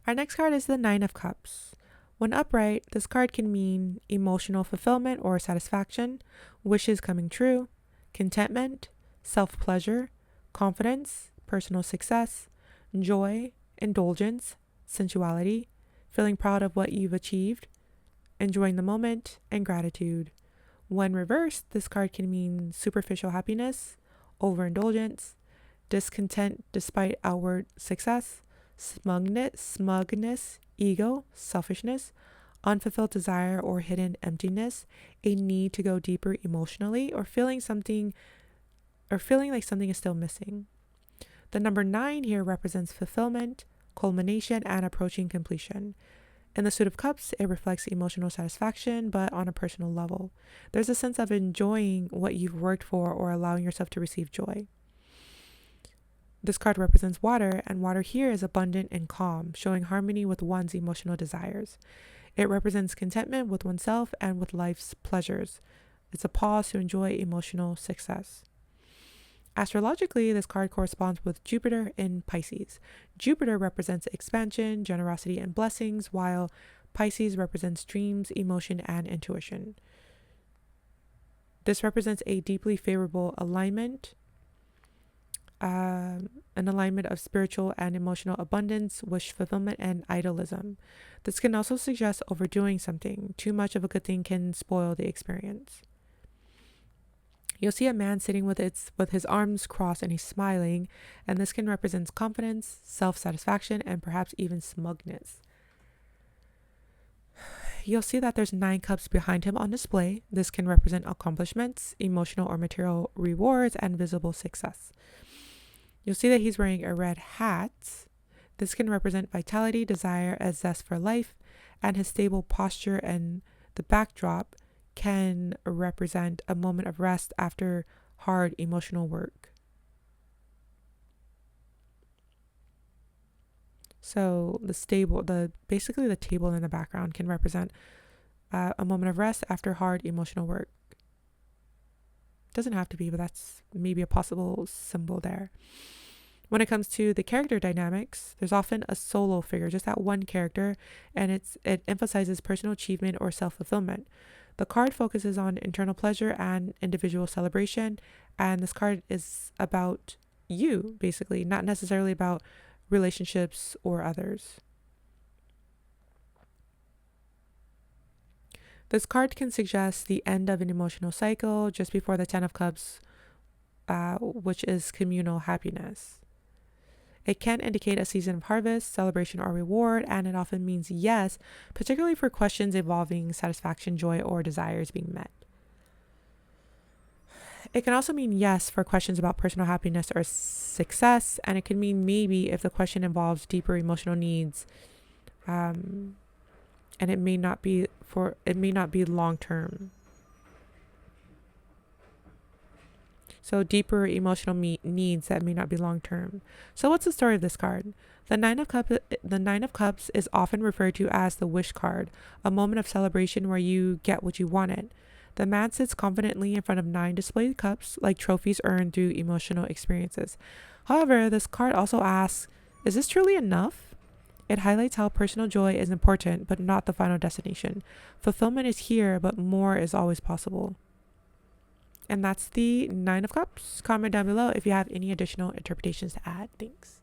Our next card is the Nine of Cups. When upright, this card can mean emotional fulfillment or satisfaction, wishes coming true, contentment, self-pleasure, confidence, personal success, joy, indulgence, sensuality, feeling proud of what you've achieved, enjoying the moment, and gratitude. When reversed, this card can mean superficial happiness, overindulgence, discontent despite outward success, smugness, ego, selfishness, unfulfilled desire or hidden emptiness, a need to go deeper emotionally, or feeling like something is still missing. The number 9 here represents fulfillment, culmination, and approaching completion. In the Suit of Cups, it reflects emotional satisfaction, but on a personal level. There's a sense of enjoying what you've worked for or allowing yourself to receive joy. This card represents water, and water here is abundant and calm, showing harmony with one's emotional desires. It represents contentment with oneself and with life's pleasures. It's a pause to enjoy emotional success. Astrologically, this card corresponds with Jupiter in Pisces. Jupiter represents expansion, generosity, and blessings, while Pisces represents dreams, emotion, and intuition. This represents a deeply favorable alignment, an alignment of spiritual and emotional abundance, wish fulfillment, and idealism. This can also suggest overdoing something. Too much of a good thing can spoil the experience. You'll see a man sitting with his arms crossed and he's smiling, and this can represent confidence, self-satisfaction, and perhaps even smugness. You'll see that there's 9 cups behind him on display. This can represent accomplishments, emotional or material rewards, and visible success. You'll see that he's wearing a red hat. This can represent vitality, desire, a zest for life, and his stable posture and the backdrop can represent a moment of rest after hard emotional work. So basically the table in the background can represent a moment of rest after hard emotional work. Doesn't have to be, but that's maybe a possible symbol there. When it comes to the character dynamics, there's often a solo figure, just that one character, and it emphasizes personal achievement or self-fulfillment. The card focuses on internal pleasure and individual celebration, and this card is about you, basically, not necessarily about relationships or others. This card can suggest the end of an emotional cycle just before the 10 of Cups, which is communal happiness. It can indicate a season of harvest, celebration, or reward, and it often means yes, particularly for questions involving satisfaction, joy, or desires being met. It can also mean yes for questions about personal happiness or success, and it can mean maybe if the question involves deeper emotional needs, and it may not be long term. So deeper emotional needs that may not be long term. So what's the story of this card? The Nine of Cups is often referred to as the wish card, a moment of celebration where you get what you wanted. The man sits confidently in front of 9 displayed cups, like trophies earned through emotional experiences. However, this card also asks, is this truly enough? It highlights how personal joy is important, but not the final destination. Fulfillment is here, but more is always possible. And that's the 9 of Cups. Comment down below if you have any additional interpretations to add. Thanks.